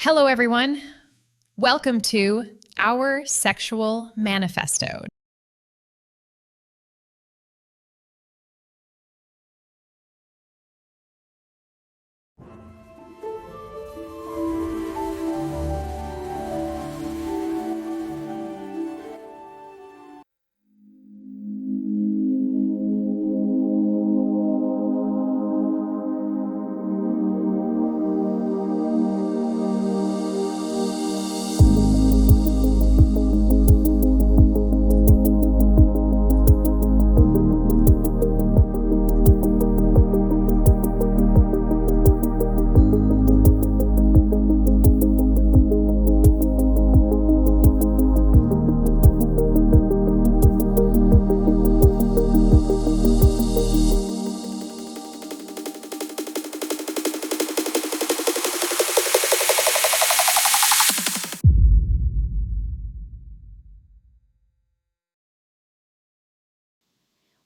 Hello, everyone. Welcome to Our Sexual Manifesto.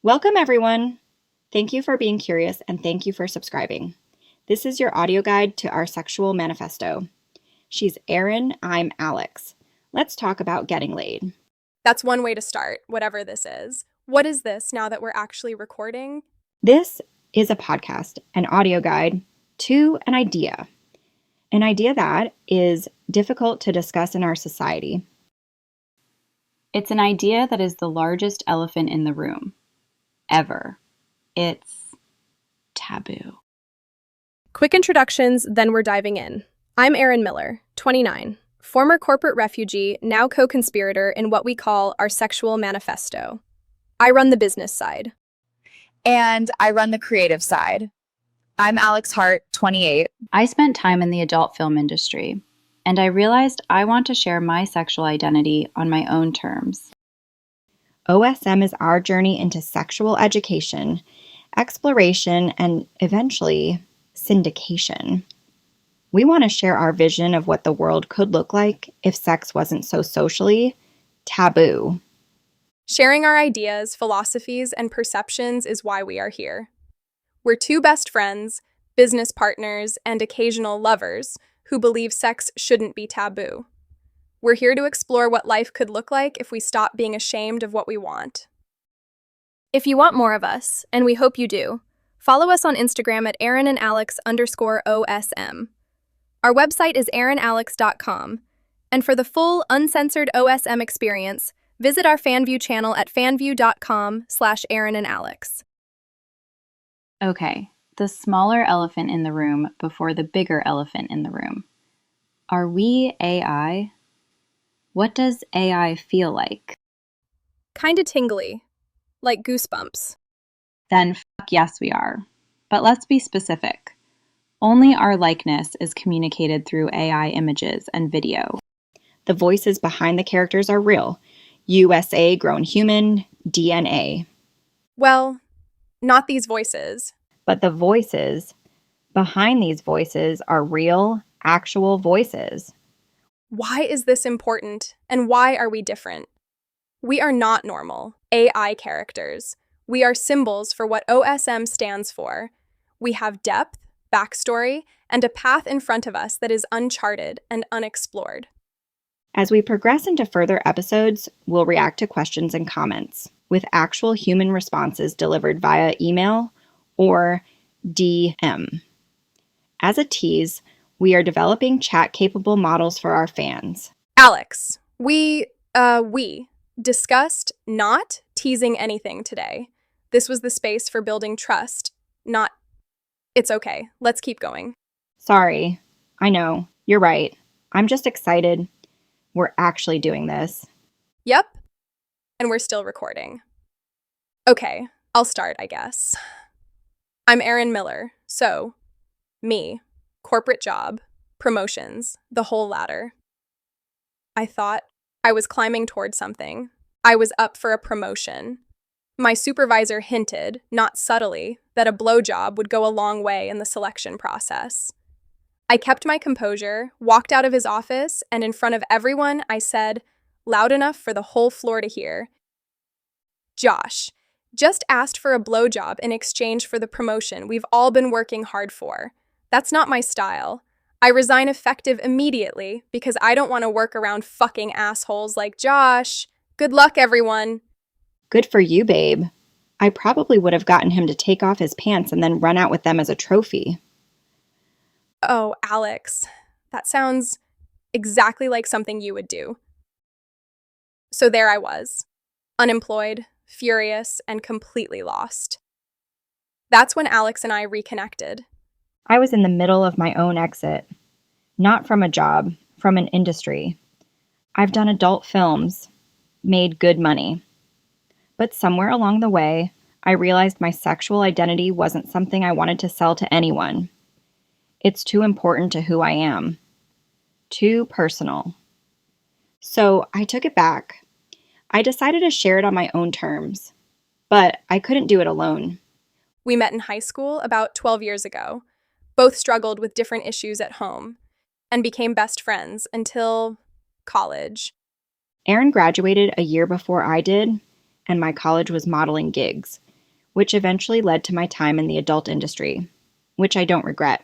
Welcome, everyone. Thank you for being curious and thank you for subscribing. This is your audio guide to Our Sexual Manifesto. She's Erin, I'm Alex. Let's talk about getting laid. That's one way to start, whatever this is. What is this now that we're actually recording? This is a podcast, an audio guide to an idea that is difficult to discuss in our society. It's an idea that is the largest elephant in the room. Ever. It's taboo. Quick introductions, then we're diving in. I'm Erin Miller, 29, former corporate refugee, now co-conspirator in what we call Our Sexual Manifesto. I run the business side. And I run the creative side. I'm Alex Hart, 28. I spent time in the adult film industry, and I realized I want to share my sexual identity on my own terms. OSM is our journey into sexual education, exploration, and eventually syndication. We want to share our vision of what the world could look like if sex wasn't so socially taboo. Sharing our ideas, philosophies, and perceptions is why we are here. We're two best friends, business partners, and occasional lovers who believe sex shouldn't be taboo. We're here to explore what life could look like if we stop being ashamed of what we want. If you want more of us, and we hope you do, follow us on Instagram at erinandalex_OSM. Our website is erinalex.com, and for the full uncensored OSM experience, visit our FanView channel at fanview.com/erinandalex. Okay, the smaller elephant in the room before the bigger elephant in the room. Are we AI? What does AI feel like? Kinda tingly, like goosebumps. Then fuck yes we are. But let's be specific. Only our likeness is communicated through AI images and video. The voices behind the characters are real. USA grown human DNA. Well, not these voices. But the voices behind these voices are real, actual voices. Why is this important, and why are we different? We are not normal, AI characters. We are symbols for what OSM stands for. We have depth, backstory, and a path in front of us that is uncharted and unexplored. As we progress into further episodes, we'll react to questions and comments with actual human responses delivered via email or DM. As a tease, we are developing chat-capable models for our fans. Alex, we discussed not teasing anything today. This was the space for building trust, not... It's okay. Let's keep going. Sorry. I know. You're right. I'm just excited. We're actually doing this. Yep. And we're still recording. Okay, I'll start, I guess. I'm Erin Miller, so, me. Corporate job, promotions, the whole ladder. I thought I was climbing toward something. I was up for a promotion. My supervisor hinted, not subtly, that a blowjob would go a long way in the selection process. I kept my composure, walked out of his office, and in front of everyone, I said, loud enough for the whole floor to hear, Josh, just asked for a blowjob in exchange for the promotion we've all been working hard for. That's not my style. I resign effective immediately because I don't want to work around fucking assholes like Josh. Good luck, everyone. Good for you, babe. I probably would have gotten him to take off his pants and then run out with them as a trophy. Oh, Alex, that sounds exactly like something you would do. So there I was, unemployed, furious, and completely lost. That's when Alex and I reconnected. I was in the middle of my own exit. Not from a job, from an industry. I've done adult films, made good money. But somewhere along the way, I realized my sexual identity wasn't something I wanted to sell to anyone. It's too important to who I am. Too personal. So I took it back. I decided to share it on my own terms. But I couldn't do it alone. We met in high school about 12 years ago. Both struggled with different issues at home and became best friends until college. Aaron graduated a year before I did, and my college was modeling gigs, which eventually led to my time in the adult industry, which I don't regret,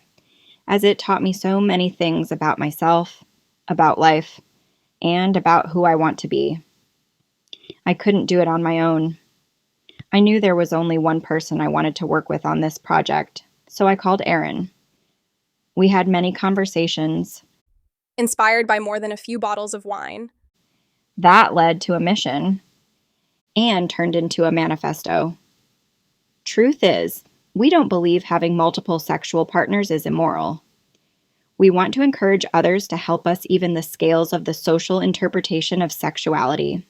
as it taught me so many things about myself, about life, and about who I want to be. I couldn't do it on my own. I knew there was only one person I wanted to work with on this project, so I called Aaron. We had many conversations. Inspired by more than a few bottles of wine. That led to a mission, and turned into a manifesto. Truth is, we don't believe having multiple sexual partners is immoral. We want to encourage others to help us even the scales of the social interpretation of sexuality.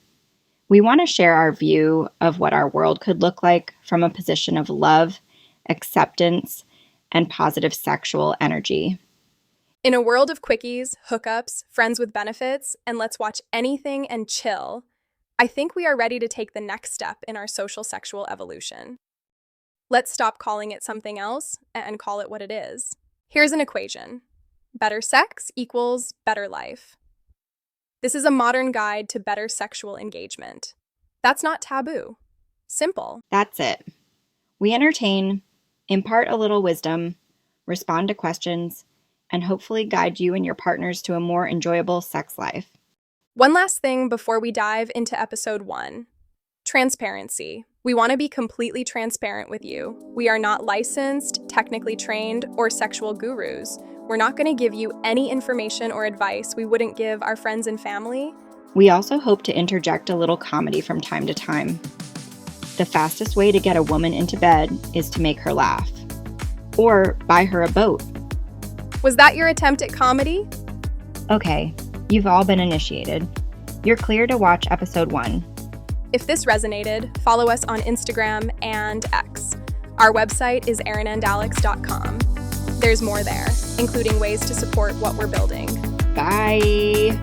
We want to share our view of what our world could look like from a position of love, acceptance, and positive sexual energy. In a world of quickies, hookups, friends with benefits, and let's watch anything and chill, I think we are ready to take the next step in our social sexual evolution. Let's stop calling it something else and call it what it is. Here's an equation. Better sex equals better life. This is a modern guide to better sexual engagement. That's not taboo. Simple. That's it. We entertain, impart a little wisdom, respond to questions, and hopefully guide you and your partners to a more enjoyable sex life. One last thing before we dive into episode 1. Transparency. We want to be completely transparent with you. We are not licensed, technically trained, or sexual gurus. We're not going to give you any information or advice we wouldn't give our friends and family. We also hope to interject a little comedy from time to time. The fastest way to get a woman into bed is to make her laugh. Or buy her a boat. Was that your attempt at comedy? Okay, you've all been initiated. You're clear to watch episode 1. If this resonated, follow us on Instagram and X. Our website is aaronandalex.com. There's more there, including ways to support what we're building. Bye!